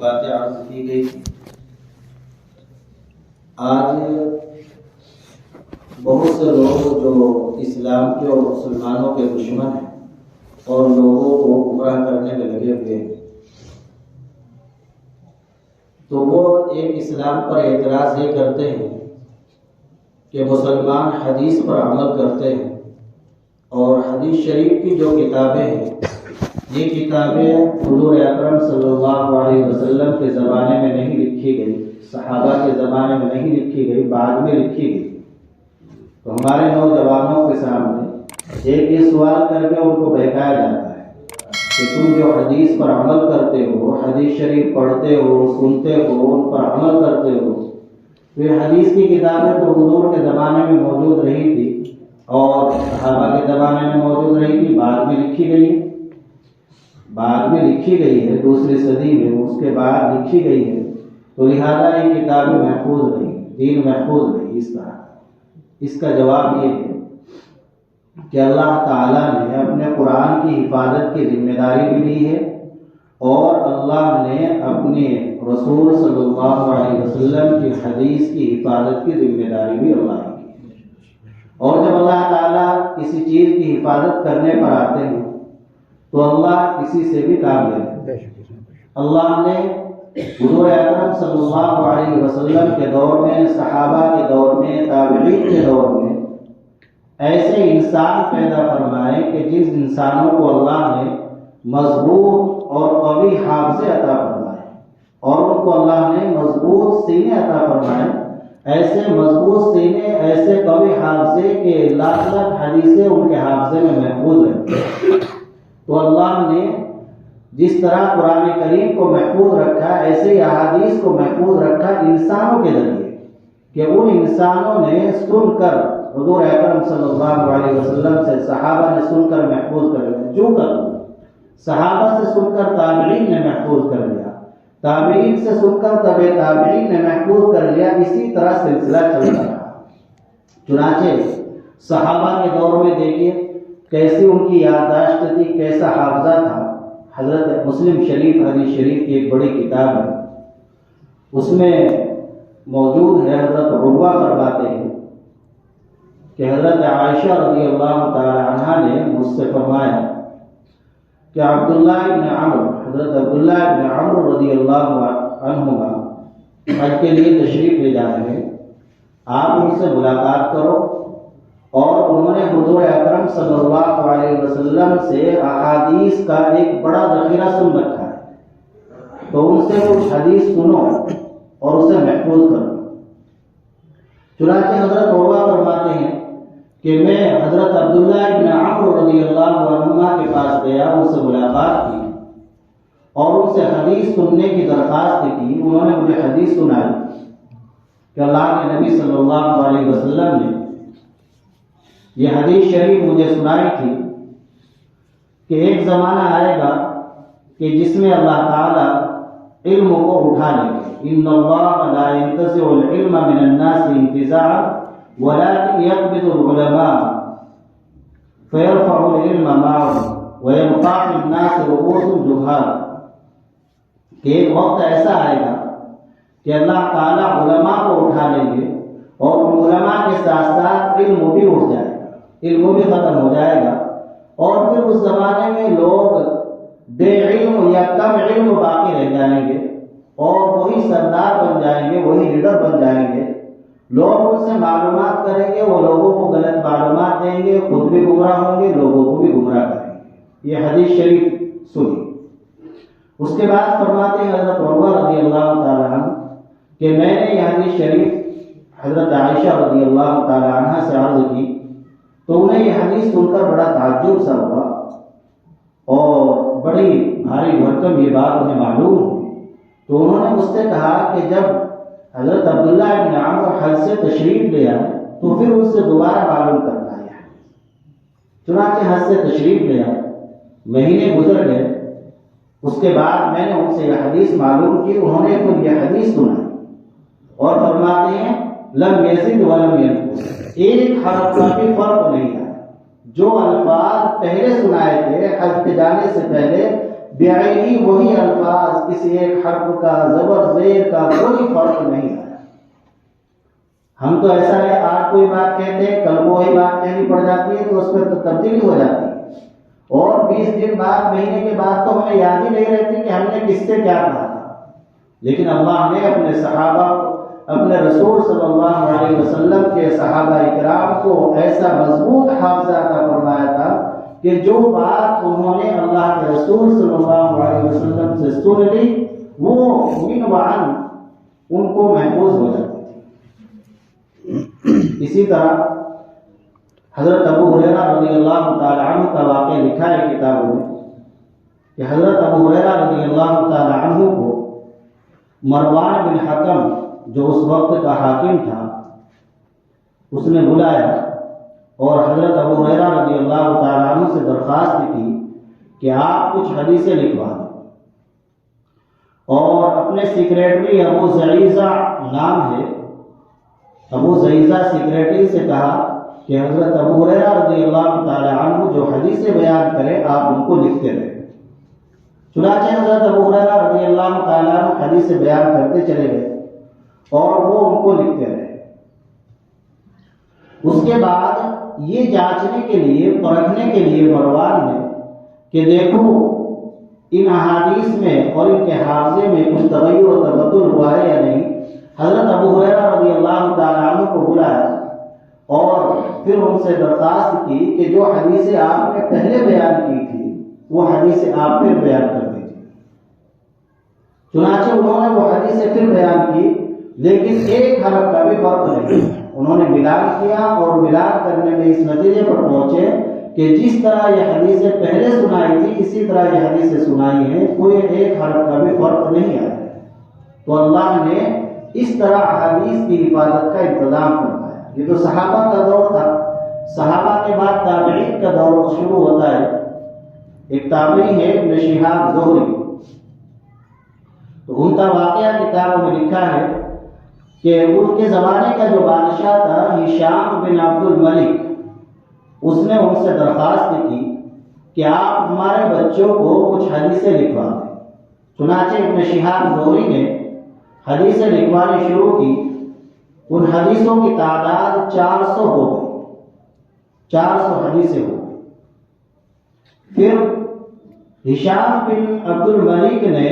باتیں عرض کی گئی تھی۔ آج بہت سے لوگ جو اسلام کے اور مسلمانوں کے دشمن ہیں اور لوگوں کو گمراہ کرنے میں لگے ہوئے ہیں، تو وہ ایک اسلام پر اعتراض یہ کرتے ہیں کہ مسلمان حدیث پر عمل کرتے ہیں، اور حدیث شریف کی جو کتابیں ہیں یہ کتابیں حضور اکرم صلی اللہ علیہ وسلم کے زمانے میں نہیں لکھی گئی، صحابہ کے زمانے میں نہیں لکھی گئی، بعد میں لکھی گئی۔ تو ہمارے نوجوانوں کے سامنے ایک یہ سوال کر کے ان کو بہکایا جاتا ہے کہ تم جو حدیث پر عمل کرتے ہو، حدیث شریف پڑھتے ہو، سنتے ہو، ان پر عمل کرتے ہو، یہ حدیث کی کتابیں تو حضور کے زمانے میں موجود رہی تھی اور صحابہ کے زمانے میں موجود رہی تھی، بعد میں لکھی گئی ہے، بعد میں لکھی گئی ہے، دوسری صدی میں اس کے بعد لکھی گئی ہے، تو لہذا یہ کتابیں محفوظ نہیں، دین محفوظ نہیں۔ اس طرح اس کا جواب یہ ہے کہ اللہ تعالیٰ نے اپنے قرآن کی حفاظت کی ذمہ داری بھی لی ہے، اور اللہ نے اپنے رسول صلی اللہ علیہ وسلم کی حدیث کی حفاظت کی ذمہ داری بھی اللہ نے کی ہے۔ اور جب اللہ تعالیٰ کسی چیز کی حفاظت کرنے پر آتے ہیں تو اللہ کسی سے بھی کام لے۔ اللہ نے حضور اکرم صلی اللہ علیہ وسلم کے دور میں، صحابہ کے دور میں، تابعین کے دور میں ایسے انسان پیدا فرمائے کہ جس انسانوں کو اللہ نے مضبوط اور قوی حافظے عطا فرمائے، اور ان کو اللہ نے مضبوط سینے عطا فرمائے، ایسے مضبوط سینے، ایسے قوی حافظے کہ لاکھ لاکھ حدیثیں ان کے حافظے میں محفوظ ہیں۔ تو اللہ نے جس طرح قرآن کریم کو محفوظ رکھا، ایسے ہی احادیث کو محفوظ رکھا انسانوں کے ذریعے، کہ ان انسانوں نے سن کر حضور اکرم صلی اللہ علیہ وسلم سے، صحابہ نے سن کر محفوظ کر لیا، جو کر صحابہ سے سن کر تابعین نے محفوظ کر لیا، تابعین سے سن کر تبع تابعین نے محفوظ کر لیا، اسی طرح سلسلہ چلتا رہا۔ چنانچہ صحابہ کے دور میں دیکھیے کیسی ان کی یادداشت تھی، کیسا حافظہ تھا۔ حضرت مسلم شریف، حدیث شریف کی ایک بڑی کتاب ہے، اس میں موجود ہے، حضرت عروہ فرماتے ہیں کہ حضرت عائشہ رضی اللہ تعالی عنہا نے مجھ سے فرمایا کہ عبداللہ ابن عمرو، حضرت عبداللہ ابن عمرو رضی اللہ عنہما حج کے لیے تشریف لے جا رہے ہیں، آپ ان سے ملاقات کرو۔ اور انہوں نے حضور اکرم صلی اللہ علیہ وسلم سے احادیث کا ایک بڑا ذخیرہ سن رکھا ہے، تو ان سے کچھ حدیث سنو اور اسے محفوظ کرو۔ چنانچہ حضرت عروہ فرماتے ہیں کہ میں حضرت عبداللہ ابن عمرو رضی اللہ عنہما کے پاس گیا، ان سے ملاقات کی اور ان سے حدیث سننے کی درخواست کی۔ انہوں نے مجھے حدیث سنائی کہ اللہ کے نبی صلی اللہ علیہ وسلم نے یہ حدیث شریف مجھے سنائی تھی کہ ایک زمانہ آئے گا کہ جس میں اللہ تعالی علم کو اٹھا لے گے، ان اللہ لا ينتزع العلم من الناس انتزاعا ولكن يقبض العلماء فيرفع العلم معهم ويبقى في الناس رؤوس جهال، کہ ایک وقت ایسا آئے گا کہ اللہ تعالی علماء کو اٹھا لیں گے اور ان علماء کے ساتھ ساتھ علم بھی اٹھ جائے گا، علم بھی ختم ہو جائے گا، اور پھر اس زمانے میں لوگ بے علم یا کم علم باقی رہ جائیں گے، اور وہی سردار بن جائیں گے، وہی لیڈر بن جائیں گے، لوگ ان سے معلومات کریں گے، وہ لوگوں کو غلط معلومات دیں گے، خود بھی گمراہ ہوں گے، لوگوں کو بھی گمراہ کریں گے۔ یہ حدیث شریف سنی۔ اس کے بعد فرماتے ہیں حضرت عروہ رضی اللہ تعالیٰ عنہ کہ میں نے یہ حدیث شریف حضرت عائشہ رضی اللہ تعالیٰ عنہ سے عرض کی، تو انہیں یہ حدیث سن کر بڑا تعجب سا ہوا اور بڑی بھاری بھرکم یہ بات انہیں معلوم ہوئی۔ تو انہوں نے مجھ سے کہا کہ جب حضرت عبداللہ ابن عمرو حج سے تشریف لے آئے تو پھر ان سے دوبارہ معلوم کرنا ہے۔ چنانچہ حج سے تشریف لے آئے، مہینے گزر گئے، اس کے بعد میں نے ان سے یہ حدیث معلوم کی، انہوں نے پھر یہ حدیث سنائی اور فرماتے ہیں لم یزد ولم ینقص، ایک حرف کا بھی فرق نہیں آیا۔ جو الفاظ پہلے سنائے تھے حج پہ جانے سے پہلے، بعینی وہی الفاظ، کسی ایک حرف کا، زبر زیر کا کوئی فرق نہیں آیا۔ ہم تو ایسا ہے، آج کوئی بات کہتے ہیں کل وہی بات کہنی پڑ جاتی ہے تو اس پر تبدیلی ہو جاتی ہے، اور 20 دن بعد، مہینے کے بعد تو ہمیں یاد ہی نہیں رہتی کہ ہم نے کس سے کیا کہا تھا۔ لیکن اللہ نے اپنے صحابہ کو، اپنے رسول صلی اللہ علیہ وسلم کے صحابہ اکرام کو ایسا مضبوط حافظہ عطا فرمایا تھا کہ جو بات انہوں نے اللہ کے رسول صلی اللہ علیہ وسلم سے سن لی وہ من وعن ان کو محفوظ ہو جاتی تھی۔ اسی طرح حضرت ابو ہریرہ رضی اللہ تعالی عنہ کا واقعہ لکھا ہے کتابوں میں کہ حضرت ابو ہریرہ رضی اللہ تعالی عنہ کو مروان بن حکم جو اس وقت کا حاکم تھا اس نے بلایا اور حضرت ابو ہریرہ رضی اللہ تعالی عنہ سے درخواست کی کہ آپ کچھ حدیثیں لکھوا دیں، اور اپنے سیکریٹری ابو زعیزہ نام ہے، ابو زعیزہ سیکریٹری سے کہا کہ حضرت ابو ہریرہ رضی اللہ تعالی عنہ جو حدیثیں بیان کرے آپ ان کو لکھتے رہے۔ چنانچہ حضرت ابو ہریرہ رضی اللہ تعالی عنہ حدیثیں بیان کرتے چلے گئے اور وہ ان کو لکھتے رہے۔ اس کے بعد یہ جانچنے کے لیے، پرکھنے کے لیے مروان نے کہ دیکھو ان احادیث میں اور ان کے حافظے میں کچھ تغیر و تبدل ہوا ہے یا نہیں، حضرت ابو ہریرہ رضی اللہ تعالی عنہ کو بلایا اور پھر ان سے درخواست کی کہ جو حدیثیں آپ نے پہلے بیان کی تھی وہ حدیثیں آپ پھر بیان کر دیجیے۔ چنانچہ انہوں نے وہ حدیثیں پھر بیان کی، لیکن ایک حرف کا بھی فرق نہیں۔ انہوں نے ملان کیا اور ملان کرنے میں اس نتیجے پر پہنچے کہ جس طرح یہ حدیثیں پہلے سنائی تھی اسی طرح یہ حدیثیں سنائی ہیں، کوئی ایک حرف کا بھی فرق نہیں آیا۔ تو اللہ نے اس طرح احادیث کی حفاظت کا انتظام فرمایا۔ یہ تو صحابہ کا دور تھا، صحابہ کے بعد تابعین کا دور شروع ہوتا ہے۔ ایک تابعی ہے ابن شہاب زہری، تو ان کا واقعہ کتابوں میں لکھا ہے کہ ان کے زمانے کا جو بادشاہ تھا ہشام بن عبد الملک، اس نے ان سے درخواست کی کہ آپ ہمارے بچوں کو کچھ حدیثیں لکھوا دیں۔ چنانچہ ابن شہاب زہری نے حدیثیں لکھوانی شروع کی۔ ان حدیثوں کی تعداد 400 ہو گئی، 400 حدیثیں ہو گئی۔ پھر ہشام بن عبد الملک نے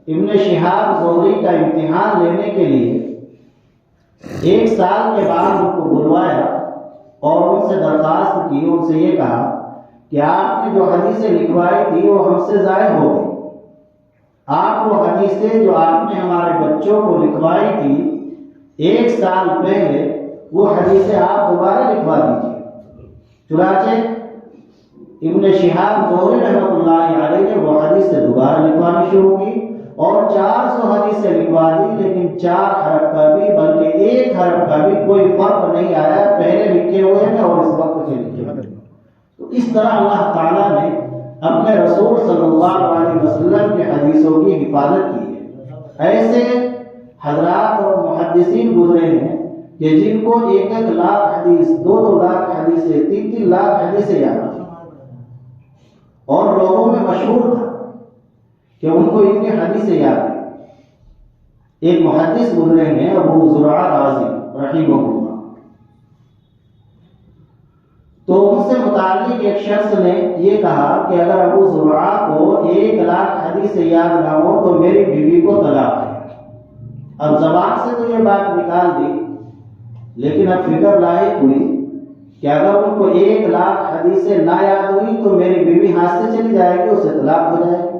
ابن شہاب زہری کا امتحان لینے کے لیے 1 سال کے بعد ان کو بلوایا اور ان سے درخواست کی، ان سے یہ کہا کہ آپ نے جو حدیثیں لکھوائی تھی وہ ہم سے ضائع ہو گئی، آپ وہ حدیثیں جو آپ نے ہمارے بچوں کو لکھوائی تھی 1 سال پہلے وہ حدیثیں آپ دوبارہ لکھوا دیجیے۔ چنانچہ ابن شہاب زہری رحمۃ اللہ علیہ نے وہ حدیثیں دوبارہ لکھوانی شروع کی اور 400 حدیثیں لکھوا دی، لیکن 4 حرف کا بھی بلکہ 1 حرف کا بھی کوئی فرق نہیں آیا پہلے لکھے ہوئے میں اور اس وقت کے لکھے ہوئے۔ تو اس طرح اللہ تعالیٰ نے اپنے رسول صلی اللہ علیہ وسلم کے حدیثوں کی حفاظت کی ہے۔ ایسے حضرات اور محدثین گزرے ہیں کہ جن کو 1-1 لاکھ حدیث، 2-2 لاکھ حدیثیں، 3-3 لاکھ حدیثیں یاد تھیں، اور لوگوں میں مشہور تھا کہ ان کو اتنی حدیثیں یاد ہیں۔ ایک محدث گزرے ہیں ابو زرعہ رازی رحمہ اللہ، تو ان سے متعلق ایک شخص نے یہ کہا کہ اگر ابو زرعہ کو 1 لاکھ حدیثیں یاد نہ ہو تو میری بیوی کو طلاق ہے۔ اب زبان سے تو یہ بات نکال دی، لیکن اب فکر لاحق ہوئی کہ اگر ان کو 1 لاکھ حدیثیں نہ یاد ہوئی تو میری بیوی ہاتھ سے چلی جائے گی، اسے طلاق ہو جائے گی۔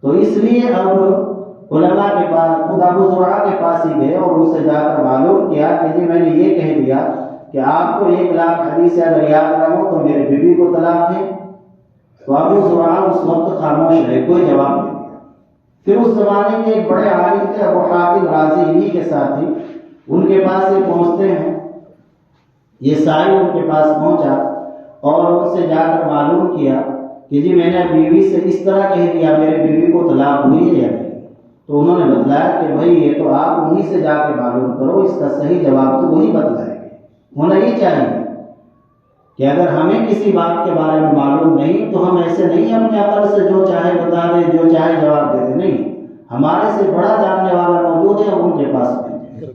تو اس لیے اب علماء کے پاس، خود ابو زرعہ کے پاس ہی گئے اور ان سے جا کر معلوم کیا کہ جی میں نے یہ کہہ دیا کہ آپ کو 1 لاکھ حدیثیں اگر یاد نہ ہو تو میری بیوی کو طلاق ہے۔ تو ابو زرعہ اس وقت خاموش رہے، کوئی جواب نہیں دیا۔ پھر اس زمانے کے ایک بڑے عالم تھے ابو حاتم رازی ہی کے ساتھی، ان کے پاس یہ پہنچتے ہیں، یہ سائل ان کے پاس پہنچا اور ان سے جا کر معلوم کیا کہ جی میں نے بیوی سے اس طرح کہہ دیا، میری بیوی کو طلاق ہوئی ہے یا نہیں۔ تو انہوں نے بتلایا کہ بھائی یہ تو آپ انہی سے جا کے معلوم کرو، اس کا صحیح جواب تو وہی بتلائیں گے، ہونا ہی چاہیے۔ کہ اگر ہمیں کسی بات کے بارے میں معلوم نہیں تو ہم ایسے نہیں اپنے عقل سے جو چاہے بتا دیں، جو چاہے جواب دے دیں، نہیں، ہمارے سے بڑا جاننے والا موجود ہے، ان کے پاس نہیں۔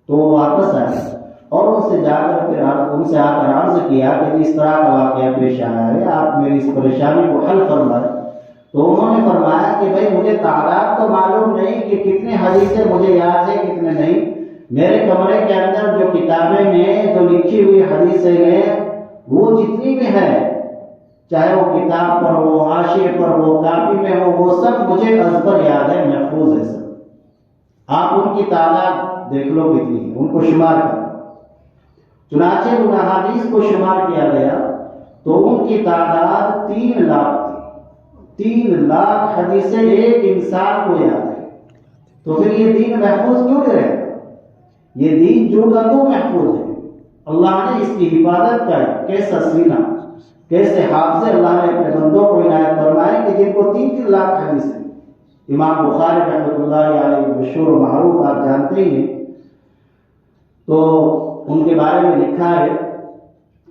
تو وہ واپس آئے اور ان سے جا کر پھر ان سے آ کر عرض کیا کہ اس طرح کا واقعہ پیش آیا ہے، آپ میری اس پریشانی کو حل فرمائیں۔ تو انہوں نے فرمایا کہ بھائی مجھے تعداد تو معلوم نہیں کہ کتنے حدیثیں مجھے یاد ہے کتنے نہیں، میرے کمرے کے اندر جو کتابیں ہیں، جو لکھی ہوئی حدیثیں ہیں، وہ جتنی بھی ہے، چاہے وہ کتاب پر ہو، حاشیے پر ہو، کاپی میں ہو، وہ سب مجھے ازبر یاد ہے، محفوظ ہے سب۔ آپ ان کی تعداد دیکھ لو کتنی ہے، ان کو شمار کرو۔ چنانچہ ان احادیث کو شمار کیا گیا تو ان کی تعداد 3 لاکھ تھی۔ 3 لاکھ حدیثیں ایک انسان کو یاد ہے، تو پھر یہ دین محفوظ کیوں نہیں رہتا؟ یہ دین جو کا تو محفوظ ہے۔ اللہ نے اس کی حفاظت کا کیسا سینہ، کیسے حافظ اللہ نے اپنے بندوں کو عنایت فرمائے کہ جن کو 3 لاکھ حدیث ہیں۔ امام بخاری رحمۃ اللہ علیہ مشہور و معروف، آپ جانتے ہی ہیں، تو ان کے بارے میں لکھا ہے،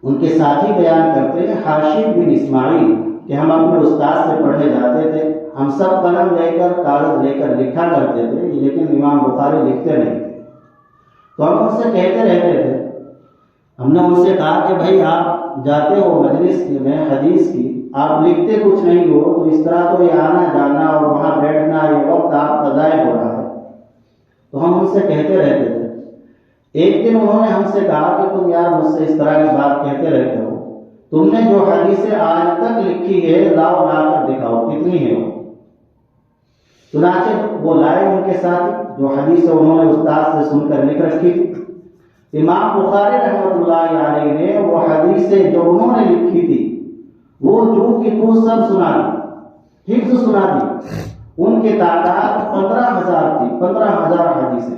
ان کے ساتھی بیان کرتے ہیں، حاشی بن اسماعیل، کہ ہم اپنے استاد سے پڑھنے جاتے تھے، ہم سب قلم لے کر کاغذ لے کر لکھا کرتے تھے، لیکن امام بخاری لکھتے نہیں تھے۔ تو ہم ان سے کہتے رہتے تھے، ہم نے ان سے کہا کہ بھائی آپ جاتے ہو مجلس میں حدیث کی، آپ لکھتے کچھ نہیں ہو، تو اس طرح تو یہ آنا جانا اور وہاں بیٹھنا، یہ وقت آپ کا ضائع ہو رہا ہے۔ تو ہم ان سے کہتے رہتے تھے۔ ایک دن انہوں نے ہم سے کہا کہ تم یار مجھ سے اس طرح کی بات کہتے رہتے ہو، تم نے جو حدیثیں آج تک لکھی ہے لاؤ، لا کر دکھاؤ کتنی ہے وہ۔ چنانچہ وہ لائے ان کے ساتھ جو حدیث انہوں نے استاد سے سن کر لکھ رکھی تھی۔ امام بخاری رحمۃ اللہ علیہ نے وہ حدیثیں جو انہوں نے لکھی تھی وہ جو کی تو سب سنا دی، حفظ سنا دی۔ ان کی تعداد 15,000 تھی، 15,000 حدیثیں۔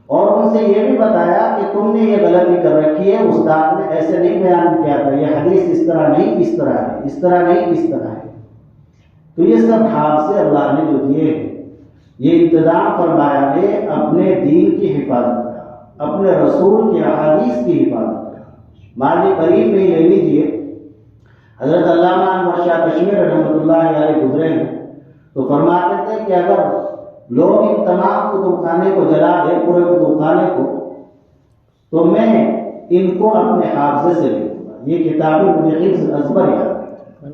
اور ان سے یہ بھی بتایا کہ تم نے یہ غلطی کر رکھی ہے، استاد نے ایسے نہیں بیان کیا تھا، یہ حدیث اس طرح نہیں، اس طرح ہے، اس طرح نہیں، اس طرح ہے۔ تو یہ سب حافظ اللہ نے جو دیے ہیں، یہ انتظام فرمایا ہے اپنے دین کی حفاظت کا، اپنے رسول کی احادیث کی حفاظت کا۔ ماضی قریب میں لے لیجیے، حضرت علامہ انور شاہ کشمیر رحمۃ اللہ علیہ گزرے ہیں، تو فرماتے تھے کہ اگر لوگ ان تمام کتب خانے کو جلا دیں، پورے کتب خانے کو، تو میں ان کو اپنے حافظے سے لکھوں گا، یہ کتابیں مجھے حفظ ازبر یاد ہے۔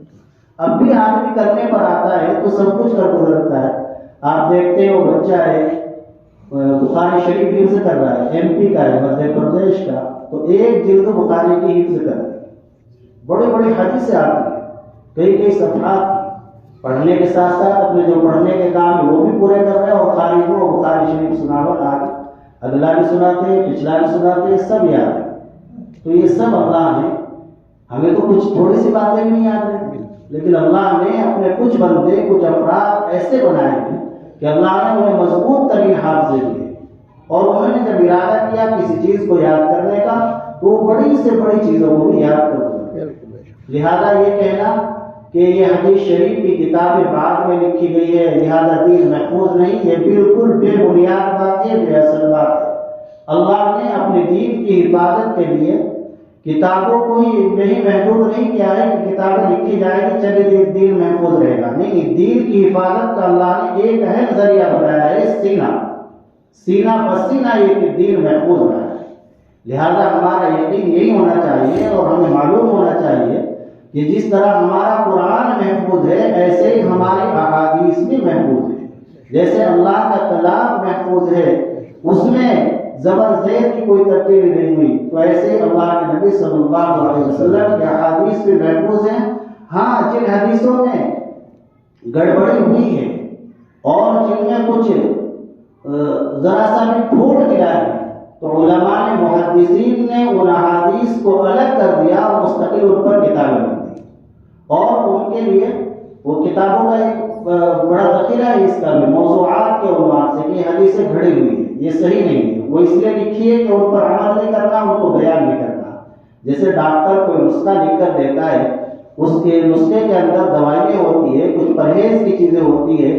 اب بھی آدمی کرنے پر آتا ہے تو سب کچھ کر گزرتا ہے۔ آپ دیکھتے ہو بچہ ہے بخاری شریف حفظ کر رہا ہے، ایم پی کا ہے، مدھیہ پردیش کا، تو ایک جلد بخاری کی حفظ کر رہا ہے، بڑی بڑی حدیثیں آتی ہیں، کئی کئی صفحات، پڑھنے کے ساتھ ساتھ اپنے جو پڑھنے کے کام ہے وہ بھی پورے کر رہے ہیں، اور خارج کو بخاری شریف سناوت آگے اگلا بھی سناتے ہیں، پچھلا بھی سناتے ہیں، سب یاد ہے۔ تو یہ سب اللہ نے، ہمیں تو کچھ تھوڑی سی باتیں بھی نہیں یاد رہتی، لیکن اللہ نے اپنے کچھ بندے، کچھ افراد ایسے بنائے ہیں کہ اللہ نے انہیں مضبوط ترین حافظے دیے، اور انہوں نے جب ارادہ کیا کسی چیز کو یاد کرنے کا تو وہ بڑی سے بڑی چیزوں کو بھی یاد کر دیا۔ لہذا یہ کہنا کہ یہ حدیث شریف کی کتابیں بعد میں لکھی گئی ہے لہذا دین محفوظ نہیں، یہ بالکل بے بنیاد بات ہے، بے اصل بات ہے۔ اللہ نے اپنے دین کی حفاظت کے لیے کتابوں کو ہی نہیں محدود نہیں کیا ہے کہ کتابیں لکھی جائے گی چلے دین محفوظ رہے گا، نہیں، دین کی حفاظت کا اللہ نے ایک اہم ذریعہ بنایا ہے، سینہ بسینہ یہ کہ دین محفوظ رہا ہے۔ لہذا ہمارا یقین یہی ہونا چاہیے اور ہمیں معلوم ہونا چاہیے کہ جس طرح ہمارا قرآن محفوظ ہے ایسے ہی ہماری احادیث بھی محفوظ ہے، جیسے اللہ کا کلام محفوظ ہے، اس میں زبر زیر کی کوئی تبدیلی نہیں ہوئی، تو ایسے ہی اللہ کے نبی صلی اللہ علیہ وسلم کے احادیث بھی محفوظ ہیں۔ ہاں، جن حدیثوں میں گڑبڑی ہوئی ہے اور جن میں کچھ ذرا سا بھی پھوٹ گیا ہے تو علماء نے، محدثین نے ان احادیث کو الگ کر دیا اور مستقل ان پر کتابیں لکھ دی، اور ان کے لیے وہ کتابوں کا ایک بڑا ذخیرہ ہے اس کا بھی، موضوعات کے عنوان سے کہ یہ حدیثیں گھڑی ہوئی ہیں، یہ صحیح نہیں ہے، وہ اس لیے لکھی ہے کہ ان پر عمل نہیں کرنا، ان کو بیان نہیں کرنا۔ جیسے ڈاکٹر کوئی نسخہ لکھ کر دیتا ہے، اس کے نسخے کے اندر دوائیں ہوتی ہے، کچھ پرہیز کی چیزیں ہوتی ہے،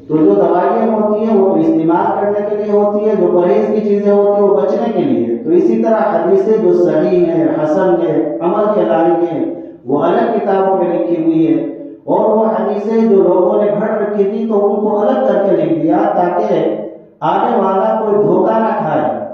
تو جو دوائیاں ہوتی ہیں وہ تو استعمال کرنے کے لیے ہوتی ہے، جو پرہیز کی چیزیں ہوتی ہیں وہ بچنے کے لیے. تو اسی طرح حدیثیں جو صحیح ہیں، حسن ہے، عمل کے لائق ہیں، وہ الگ کتابوں میں لکھی ہوئی ہے، اور وہ حدیثیں جو لوگوں نے گھڑ رکھی تھی تو ان کو الگ کر کے لکھ دیا تاکہ آنے والا